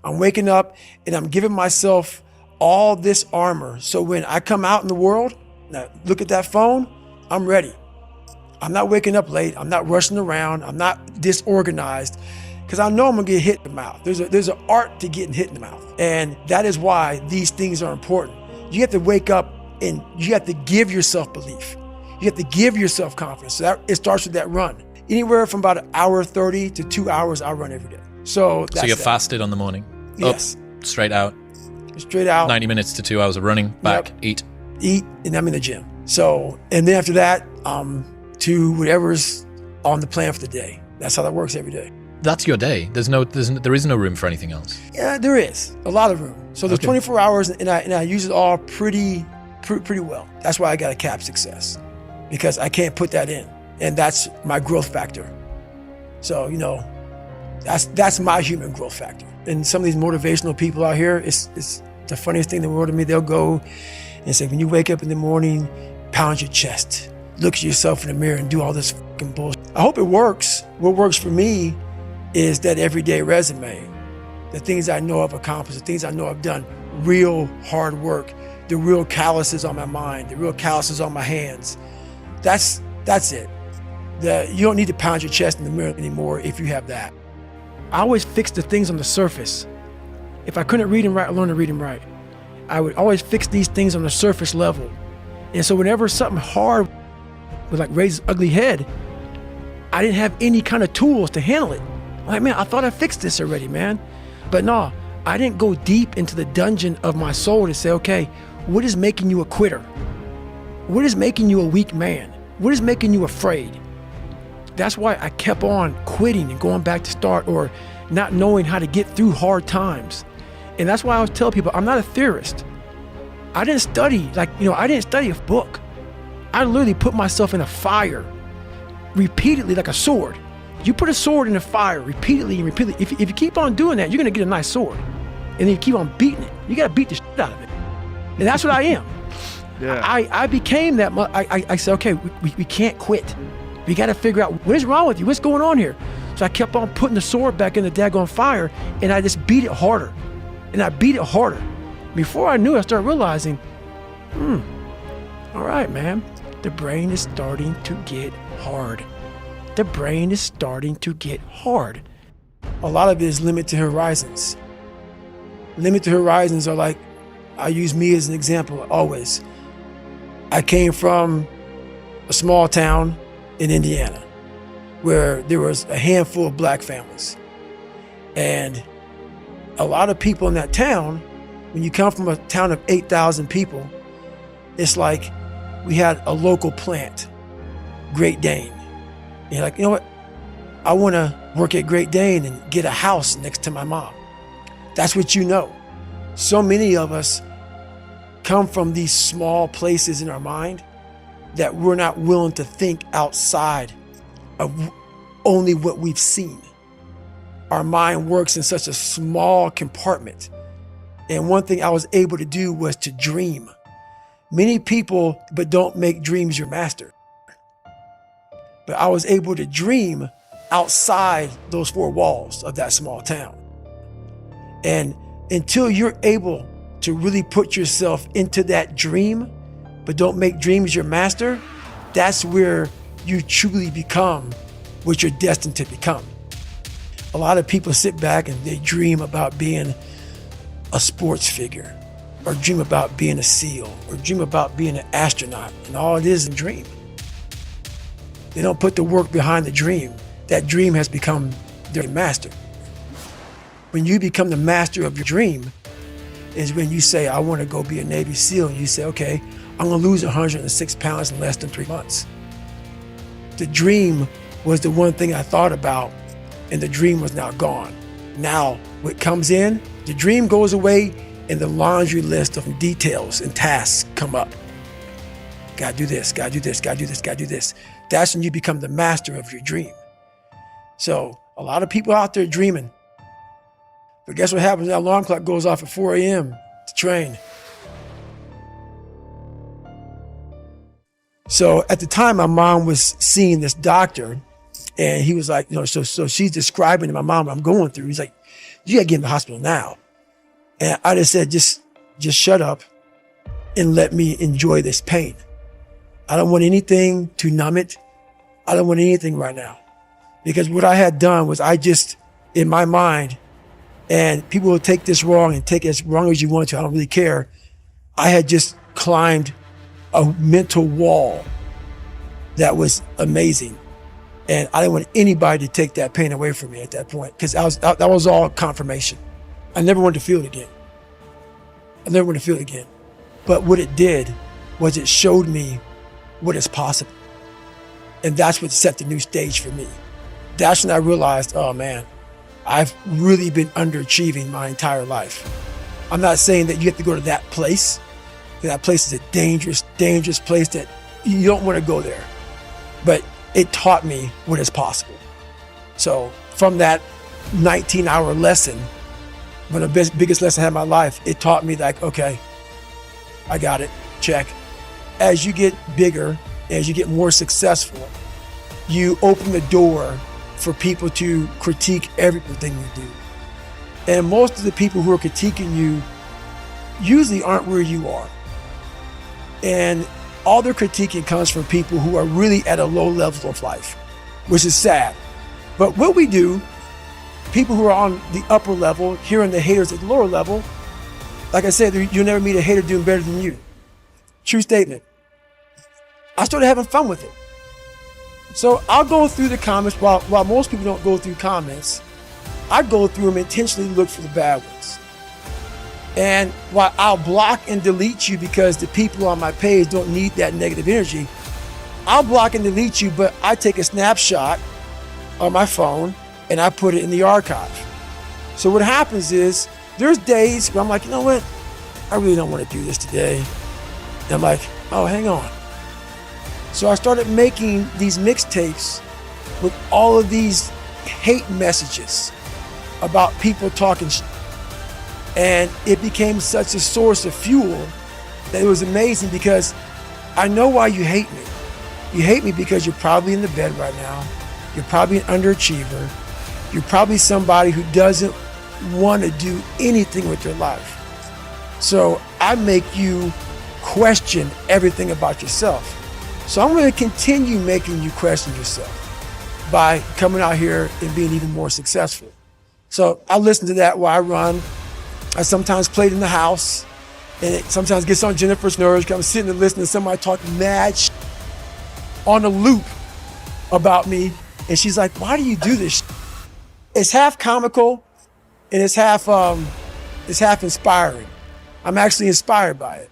I'm waking up and I'm giving myself all this armor. So when I come out in the world, now look at that phone, I'm ready. I'm not waking up late. I'm not rushing around. I'm not disorganized because I know I'm gonna get hit in the mouth. There's an art to getting hit in the mouth. And that is why these things are important. You have to wake up and you have to give yourself belief. You have to give yourself confidence. So it starts with that run. Anywhere from about 1:30 to 2 hours, I run every day. So you're fasted on the morning? Yes. Up, straight out? Straight out. 90 minutes to 2 hours of running, back, yep. Eat, and I'm in the gym. So, and then after that, to whatever's on the plan for the day. That's how that works every day. That's your day. There is no room for anything else. Yeah, there is a lot of room. So there's 24 hours, and I use it all pretty well. That's why I got a cap success, because I can't put that in, and that's my growth factor. So that's my human growth factor. And some of these motivational people out here, it's the funniest thing in the world to me. They'll go and say, when you wake up in the morning, pound your chest, look at yourself in the mirror and do all this fucking bullshit. I hope it works. What works for me is that everyday resume, the things I know I've accomplished, the things I know I've done, real hard work, the real calluses on my mind, the real calluses on my hands. That's it. You don't need to pound your chest in the mirror anymore if you have that. I always fix the things on the surface. If I couldn't read and write, I learned to read and write. I would always fix these things on the surface level. And so whenever something hard would like raise its ugly head, I didn't have any kind of tools to handle it. I'm like, man, I thought I fixed this already, man. But no, I didn't go deep into the dungeon of my soul to say, okay, what is making you a quitter? What is making you a weak man? What is making you afraid? That's why I kept on quitting and going back to start, or not knowing how to get through hard times. And that's why I always tell people, I'm not a theorist. I didn't study, I didn't study a book. I literally put myself in a fire repeatedly like a sword. You put a sword in a fire repeatedly and repeatedly. If you keep on doing that, you're gonna get a nice sword. And then you keep on beating it. You gotta beat the shit out of it. And that's what I am. Yeah. I became that. I said, okay, we can't quit. We got to figure out what is wrong with you. What's going on here? So I kept on putting the sword back in the daggone fire, and I just beat it harder. And I beat it harder. Before I knew it, I started realizing, all right, man, the brain is starting to get hard. The brain is starting to get hard. A lot of it is limited horizons. Limited horizons are like, I use me as an example always. I came from a small town in Indiana where there was a handful of black families. And a lot of people in that town, when you come from a town of 8,000 people, it's like we had a local plant, Great Dane. And you're like, you know what? I want to work at Great Dane and get a house next to my mom. That's what you know. So many of us come from these small places in our mind that we're not willing to think outside of only what we've seen. Our mind works in such a small compartment. And one thing I was able to do was to dream. Many people, but don't make dreams your master. But I was able to dream outside those four walls of that small town. And until you're able to really put yourself into that dream, but don't make dreams your master, that's where you truly become what you're destined to become. A lot of people sit back and they dream about being a sports figure, or dream about being a SEAL, or dream about being an astronaut, and all it is a dream. They don't put the work behind the dream. That dream has become their master. When you become the master of your dream is when you say, I want to go be a Navy SEAL, and you say, okay, I'm gonna lose 106 pounds in less than 3 months. The dream was the one thing I thought about, and the dream was now gone. Now, what comes in, the dream goes away, and the laundry list of details and tasks come up. Gotta do this, gotta do this, gotta do this, gotta do this. That's when you become the master of your dream. So, a lot of people out there dreaming. But guess what happens? That alarm clock goes off at 4 a.m. to train. So at the time, my mom was seeing this doctor, and he was like, so she's describing to my mom what I'm going through. He's like, you gotta get in the hospital now. And I just said, just shut up and let me enjoy this pain. I don't want anything to numb it. I don't want anything right now. Because what I had done was I just, in my mind, and people will take this wrong and take it as wrong as you want to, I don't really care. I had just climbed a mental wall that was amazing. And I didn't want anybody to take that pain away from me at that point, because that was all confirmation. I never wanted to feel it again. I never wanted to feel it again. But what it did was it showed me what is possible. And that's what set the new stage for me. That's when I realized, oh man, I've really been underachieving my entire life. I'm not saying that you have to go to that place. That place is a dangerous, dangerous place that you don't want to go there. But it taught me what is possible. So from that 19-hour lesson, one of the biggest lessons I had in my life, it taught me like, okay, I got it, check. As you get bigger, as you get more successful, you open the door for people to critique everything you do. And most of the people who are critiquing you usually aren't where you are. And all their critiquing comes from people who are really at a low level of life, which is sad. But what we do, people who are on the upper level, hearing the haters at the lower level, like I said, you'll never meet a hater doing better than you. True statement. I started having fun with it. So I'll go through the comments, while most people don't go through comments, I go through them, intentionally look for the bad ones. And while I'll block and delete you because the people on my page don't need that negative energy, I'll block and delete you, but I take a snapshot on my phone and I put it in the archive. So what happens is, there's days where I'm like, you know what? I really don't want to do this today. And I'm like, oh, hang on. So I started making these mixtapes with all of these hate messages about people talking shit. And it became such a source of fuel that it was amazing, because I know why you hate me. You hate me because you're probably in the bed right now. You're probably an underachiever. You're probably somebody who doesn't want to do anything with your life. So I make you question everything about yourself. So I'm going to continue making you question yourself by coming out here and being even more successful. So I listen to that while I run. I sometimes play it in the house, and it sometimes gets on Jennifer's nerves because I'm sitting and listening to somebody talk mad shit on a loop about me. And she's like, why do you do this shit? It's half comical and it's half inspiring. I'm actually inspired by it.